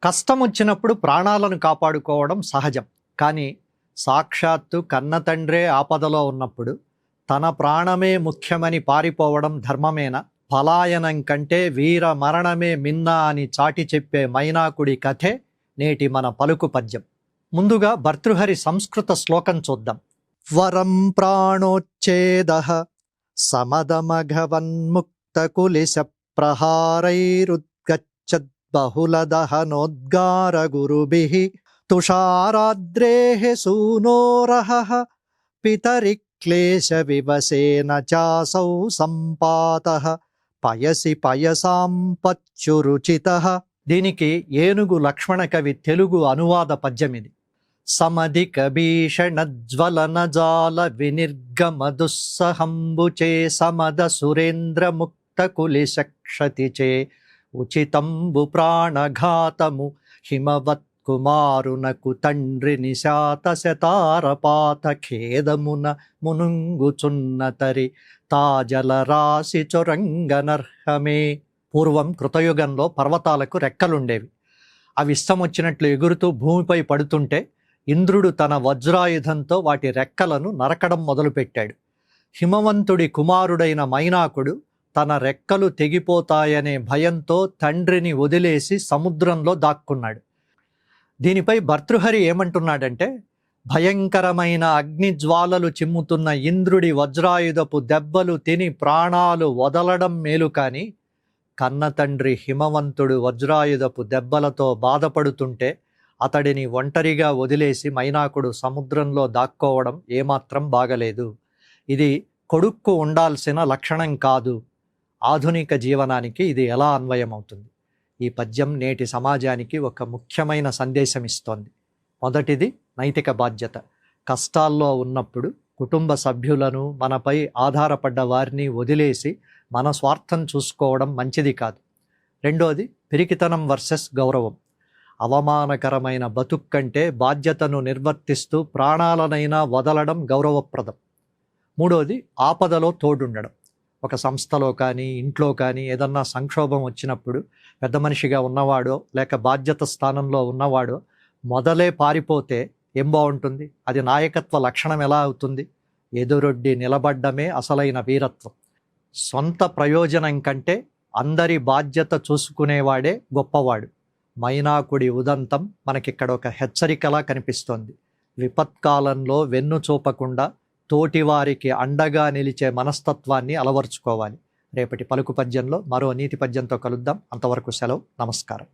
కష్టం వచ్చినప్పుడు ప్రాణాలను కాపాడుకోవడం సహజం. కానీ సాక్షాత్తు కన్నతండ్రే ఆపదలో ఉన్నప్పుడు తన ప్రాణమే ముఖ్యమని పారిపోవడం ధర్మమేనా? పలాయనం కంటే వీర మరణమే మిన్నా అని చాటి చెప్పే మైనాకుడి కథే నేటి మన పలుకు పద్యం. ముందుగా భర్తృహరి సంస్కృత శ్లోకం చూద్దాం. వరం ప్రాణోచ్ఛేదః సమదమఘవన్ముక్తకులిశ ప్రహారైరుద్గచ్చద్ బహుళదహనోద్గార గురుభిః తుషారాద్రేః సూనోరహః పితరి క్లేశ వివసేన చాసౌ సంపాతః పయసి పయసాం పచ్చురుచితః. దీనికి ఏనుగు లక్ష్మణ కవి తెలుగు అనువాద పద్యమిది. సమధిక భీషణ జ్వలన జాల వినిర్గమ దుస్సహంబుచే సమద సురేంద్ర ముక్త కులిశక్షతిచే ఉచితంబు ప్రాణఘాతము హిమవత్ కుమారునకు తండ్రి నిశాత శతారపాత ఖేదమున మునుంగుచున్నతరి తాజల రాశి చొరంగనర్హమే. పూర్వం కృతయుగంలో పర్వతాలకు రెక్కలుండేవి. అవి ఇష్టం వచ్చినట్లు ఎగురుతూ భూమిపై పడుతుంటే ఇంద్రుడు తన వజ్రాయుధంతో వాటి రెక్కలను నరకడం మొదలుపెట్టాడు. హిమవంతుడి కుమారుడైన మైనాకుడు తన రెక్కలు తెగిపోతాయనే భయంతో తండ్రిని వదిలేసి సముద్రంలో దాక్కున్నాడు. దీనిపై భర్తృహరి ఏమంటున్నాడంటే, భయంకరమైన అగ్నిజ్వాలలు చిమ్ముతున్న ఇంద్రుడి వజ్రాయుధపు దెబ్బలు తిని ప్రాణాలు వదలడం మేలు కాని కన్నతండ్రి హిమవంతుడు వజ్రాయుధపు దెబ్బలతో బాధపడుతుంటే అతడిని ఒంటరిగా వదిలేసి మైనాకుడు సముద్రంలో దాక్కోవడం ఏమాత్రం బాగలేదు. ఇది కొడుక్కు ఉండాల్సిన లక్షణం కాదు. ఆధునిక జీవనానికి ఇది ఎలా అన్వయమవుతుంది? ఈ పద్యం నేటి సమాజానికి ఒక ముఖ్యమైన సందేశం ఇస్తోంది. మొదటిది నైతిక బాధ్యత. కష్టాల్లో ఉన్నప్పుడు కుటుంబ సభ్యులను, మనపై ఆధారపడ్డ వారిని వదిలేసి మన స్వార్థం చూసుకోవడం మంచిది కాదు. రెండోది పిరికితనం వర్సెస్ గౌరవం. అవమానకరమైన బతుకు కంటే బాధ్యతను నిర్వర్తిస్తూ ప్రాణాలనైనా వదలడం గౌరవప్రదం. మూడోది ఆపదలో తోడుండడం. ఒక సంస్థలో కానీ ఇంట్లో కానీ ఏదన్నా సంక్షోభం వచ్చినప్పుడు పెద్ద మనిషిగా ఉన్నవాడో లేక బాధ్యత స్థానంలో ఉన్నవాడో మొదలే పారిపోతే ఏం బాగుంటుంది? అది నాయకత్వ లక్షణం ఎలా అవుతుంది? ఎదురొడ్డి నిలబడ్డమే అసలైన వీరత్వం. సొంత ప్రయోజనం కంటే అందరి బాధ్యత చూసుకునేవాడే గొప్పవాడు. మైనాకుడి ఉదంతం మనకిక్కడ ఒక హెచ్చరికలా కనిపిస్తోంది. విపత్కాలంలో వెన్ను చూపకుండా తోటివారికి అండగా నిలిచే మనస్తత్వాన్ని అలవర్చుకోవాలి. రేపటి పలుకు పద్యంలో మరో నీతి పద్యంతో కలుద్దాం. అంతవరకు సెలవు. నమస్కారం.